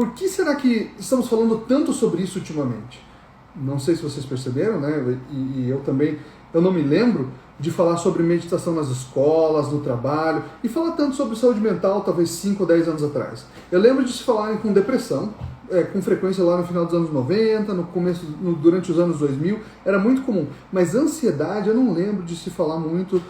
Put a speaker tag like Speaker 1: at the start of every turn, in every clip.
Speaker 1: por que será que estamos falando tanto sobre isso ultimamente? Não sei se vocês perceberam, né? E eu também, eu não me lembro de falar sobre meditação nas escolas, no trabalho, e falar tanto sobre saúde mental, talvez 5 ou 10 anos atrás. Eu lembro de se falar com depressão, com frequência lá no final dos anos 90, no começo, durante os anos 2000, era muito comum. Mas ansiedade, eu não lembro de se falar muito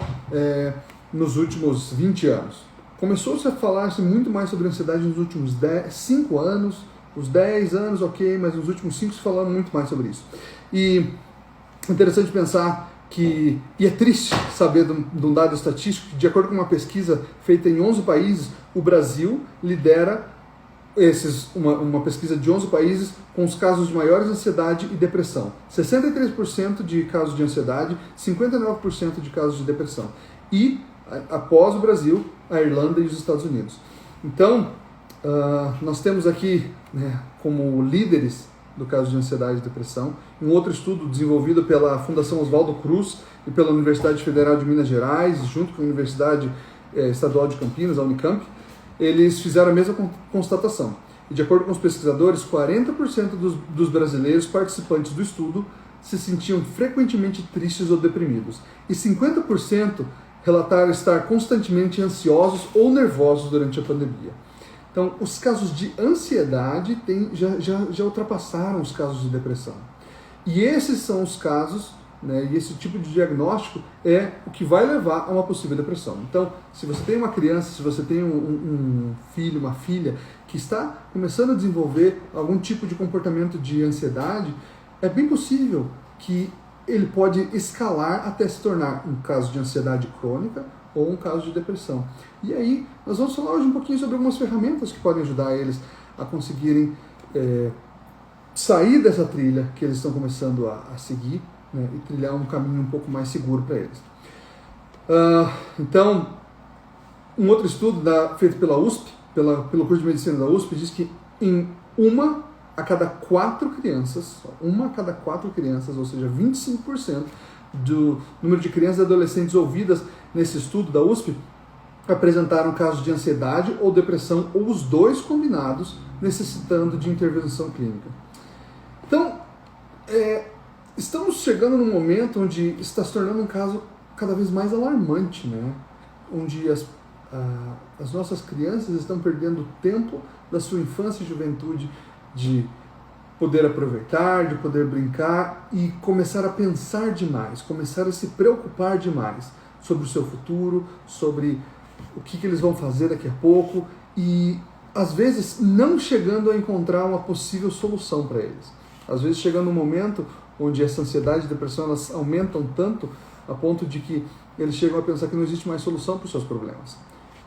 Speaker 1: nos últimos 20 anos. Começou-se a falar-se muito mais sobre ansiedade nos últimos 5 anos, os 10 anos, ok, mas nos últimos 5 se falando muito mais sobre isso. E é interessante pensar e é triste saber de um dado estatístico, que de acordo com uma pesquisa feita em 11 países, o Brasil lidera uma pesquisa de 11 países com os casos de maiores ansiedade e depressão. 63% de casos de ansiedade, 59% de casos de depressão. E, após o Brasil, a Irlanda e os Estados Unidos. Então, nós temos aqui, né, como líderes do caso de ansiedade e depressão, um outro estudo desenvolvido pela Fundação Oswaldo Cruz e pela Universidade Federal de Minas Gerais, junto com a Universidade Estadual de Campinas, a Unicamp, eles fizeram a mesma constatação. E de acordo com os pesquisadores, 40% dos brasileiros participantes do estudo se sentiam frequentemente tristes ou deprimidos. E 50% relataram estar constantemente ansiosos ou nervosos durante a pandemia. Então, os casos de ansiedade já ultrapassaram os casos de depressão. E esses são os casos, né, e esse tipo de diagnóstico é o que vai levar a uma possível depressão. Então, se você tem uma criança, se você tem um filho, uma filha, que está começando a desenvolver algum tipo de comportamento de ansiedade, é bem possível que ele pode escalar até se tornar um caso de ansiedade crônica ou um caso de depressão. E aí, nós vamos falar hoje um pouquinho sobre algumas ferramentas que podem ajudar eles a conseguirem sair dessa trilha que eles estão começando a seguir, né, e trilhar um caminho um pouco mais seguro para eles. Então, um outro estudo feito pela USP, pelo curso de medicina da USP, diz que em uma a cada 4 crianças, ou seja, 25% do número de crianças e adolescentes ouvidas nesse estudo da USP apresentaram casos de ansiedade ou depressão, ou os dois combinados, necessitando de intervenção clínica. Então, estamos chegando num momento onde está se tornando um caso cada vez mais alarmante, né? Onde as nossas crianças estão perdendo tempo da sua infância e juventude de poder aproveitar, de poder brincar e começar a pensar demais, começar a se preocupar demais sobre o seu futuro, sobre o que eles vão fazer daqui a pouco e, às vezes, não chegando a encontrar uma possível solução para eles. Às vezes, chegando um momento onde essa ansiedade e depressão elas aumentam tanto a ponto de que eles chegam a pensar que não existe mais solução para os seus problemas.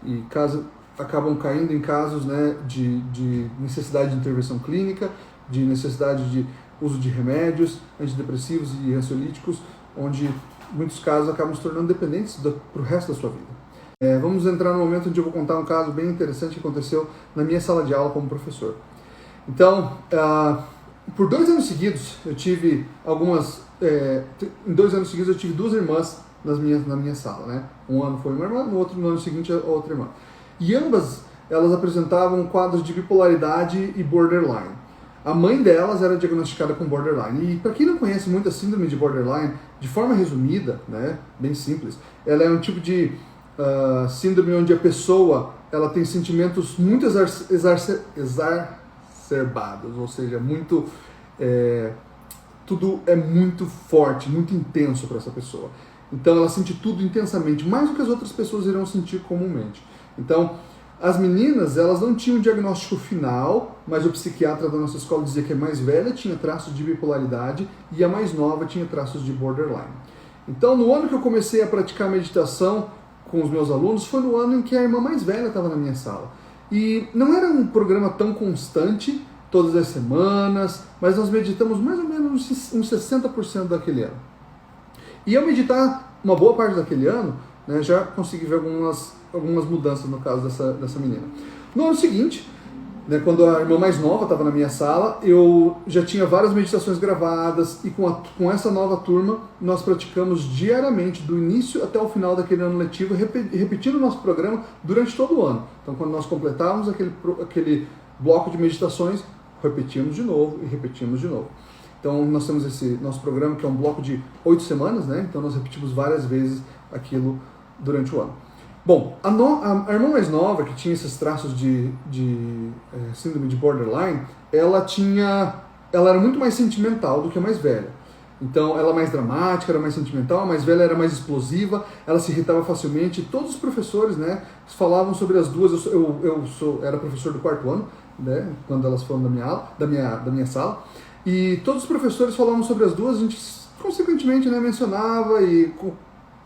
Speaker 1: E acabam caindo em casos, né, de necessidade de intervenção clínica, de necessidade de uso de remédios antidepressivos e ansiolíticos, onde muitos casos acabam se tornando dependentes para o resto da sua vida. Vamos entrar no momento onde eu vou contar um caso bem interessante que aconteceu na minha sala de aula como professor. Então, por 2 anos seguidos, eu tive em 2 anos seguidos eu tive 2 irmãs na minha sala, né? Um ano foi uma irmã, no ano seguinte a outra irmã. E ambas, elas apresentavam quadros de bipolaridade e borderline. A mãe delas era diagnosticada com borderline. E para quem não conhece muito a síndrome de borderline, de forma resumida, né, bem simples, ela é um tipo de síndrome onde a pessoa ela tem sentimentos muito exacerbados, ou seja, muito tudo é muito forte, muito intenso para essa pessoa. Então ela sente tudo intensamente, mais do que as outras pessoas irão sentir comumente. Então, as meninas, elas não tinham um diagnóstico final, mas o psiquiatra da nossa escola dizia que a mais velha tinha traços de bipolaridade e a mais nova tinha traços de borderline. Então, no ano que eu comecei a praticar meditação com os meus alunos, foi no ano em que a irmã mais velha estava na minha sala. E não era um programa tão constante, todas as semanas, mas nós meditamos mais ou menos uns 60% daquele ano. E ao meditar uma boa parte daquele ano, né, já consegui ver algumas mudanças no caso dessa menina. No ano seguinte, né, quando a irmã mais nova estava na minha sala, eu já tinha várias meditações gravadas e com essa nova turma nós praticamos diariamente, do início até o final daquele ano letivo, repetindo o nosso programa durante todo o ano. Então, quando nós completávamos aquele bloco de meditações, repetimos de novo e repetimos de novo. Então nós temos esse nosso programa que é um bloco de 8 semanas, né? Então nós repetimos várias vezes aquilo durante o ano. Bom, a irmã mais nova, que tinha esses traços de síndrome de borderline, ela era muito mais sentimental do que a mais velha. Então ela era mais dramática, era mais sentimental, a mais velha era mais explosiva, ela se irritava facilmente. Todos os professores, né, falavam sobre as duas. Era professor do 4º ano, né, quando elas foram da minha sala, e todos os professores falavam sobre as duas. A gente consequentemente, né, mencionava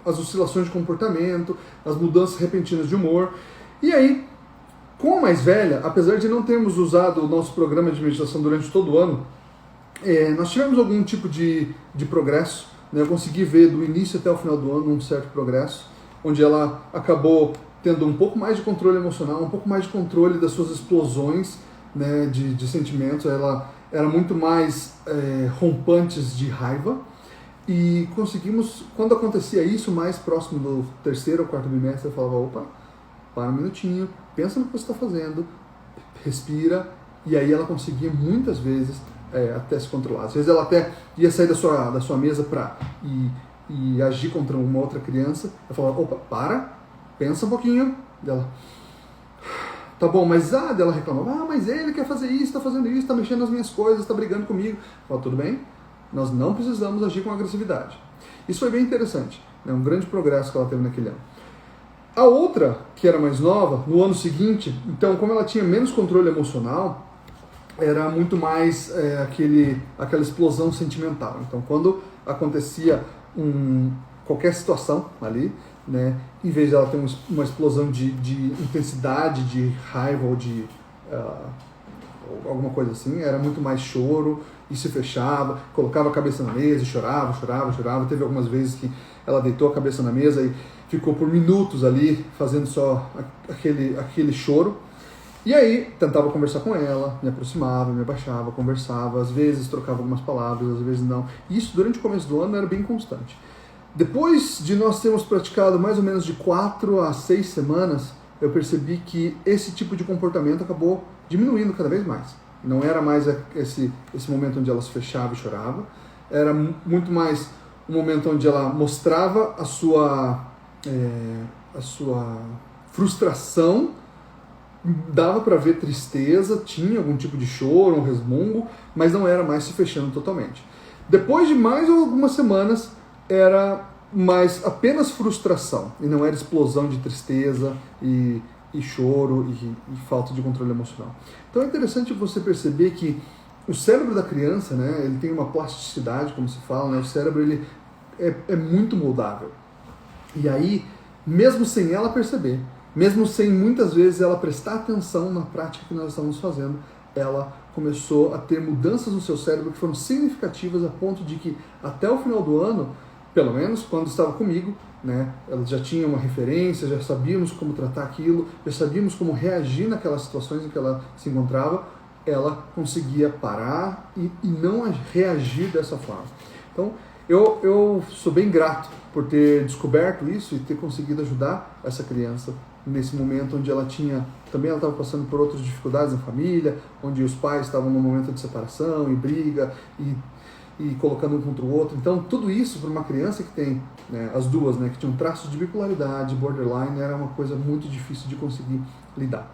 Speaker 1: as oscilações de comportamento, as mudanças repentinas de humor. E aí, com a mais velha, apesar de não termos usado o nosso programa de meditação durante todo o ano, nós tivemos algum tipo de progresso, né? Eu consegui ver do início até o final do ano um certo progresso, onde ela acabou tendo um pouco mais de controle emocional, um pouco mais de controle das suas explosões, né, de sentimentos. Ela era muito mais rompantes de raiva, e conseguimos, quando acontecia isso, mais próximo do 3º ou 4º bimestre, eu falava, opa, para um minutinho, pensa no que você está fazendo, respira, e aí ela conseguia muitas vezes até se controlar. Às vezes ela até ia sair da sua mesa para ir agir contra uma outra criança. Eu falava, opa, pensa um pouquinho. Dela, tá bom, mas dela reclamava, mas ele quer fazer isso, está fazendo isso, está mexendo nas minhas coisas, está brigando comigo. Eu falava, tudo bem, nós não precisamos agir com agressividade. Isso foi bem interessante, né? Um grande progresso que ela teve naquele ano. A outra, que era mais nova, no ano seguinte, então como ela tinha menos controle emocional, era muito mais aquela explosão sentimental. Então, quando acontecia qualquer situação ali, né, em vez de ela ter uma explosão de intensidade, de raiva ou de alguma coisa assim, era muito mais choro, e se fechava, colocava a cabeça na mesa e chorava. Teve algumas vezes que ela deitou a cabeça na mesa e ficou por minutos ali, fazendo só aquele choro. E aí, tentava conversar com ela, me aproximava, me abaixava, conversava, às vezes trocava algumas palavras, às vezes não. E isso, durante o começo do ano, era bem constante. Depois de nós termos praticado mais ou menos de 4 a 6 semanas, eu percebi que esse tipo de comportamento acabou diminuindo cada vez mais. Não era mais esse momento onde ela se fechava e chorava, era muito mais um momento onde ela mostrava a sua frustração, dava para ver tristeza, tinha algum tipo de choro, um resmungo, mas não era mais se fechando totalmente. Depois de mais algumas semanas, era mais apenas frustração, e não era explosão de tristeza e choro e falta de controle emocional. Então é interessante você perceber que o cérebro da criança, né, ele tem uma plasticidade, como se fala, né, o cérebro ele é muito moldável. E aí, mesmo sem ela perceber, mesmo sem muitas vezes ela prestar atenção na prática que nós estamos fazendo, ela começou a ter mudanças no seu cérebro que foram significativas a ponto de que até o final do ano, pelo menos quando estava comigo, né, ela já tinha uma referência, já sabíamos como tratar aquilo, já sabíamos como reagir naquelas situações em que ela se encontrava, ela conseguia parar e não reagir dessa forma. Então, eu sou bem grato por ter descoberto isso e ter conseguido ajudar essa criança nesse momento onde ela estava passando por outras dificuldades na família, onde os pais estavam num momento de separação e briga e colocando um contra o outro. Então, tudo isso para uma criança que tem, né, as duas, né, que tinham traços de bipolaridade, borderline, era uma coisa muito difícil de conseguir lidar.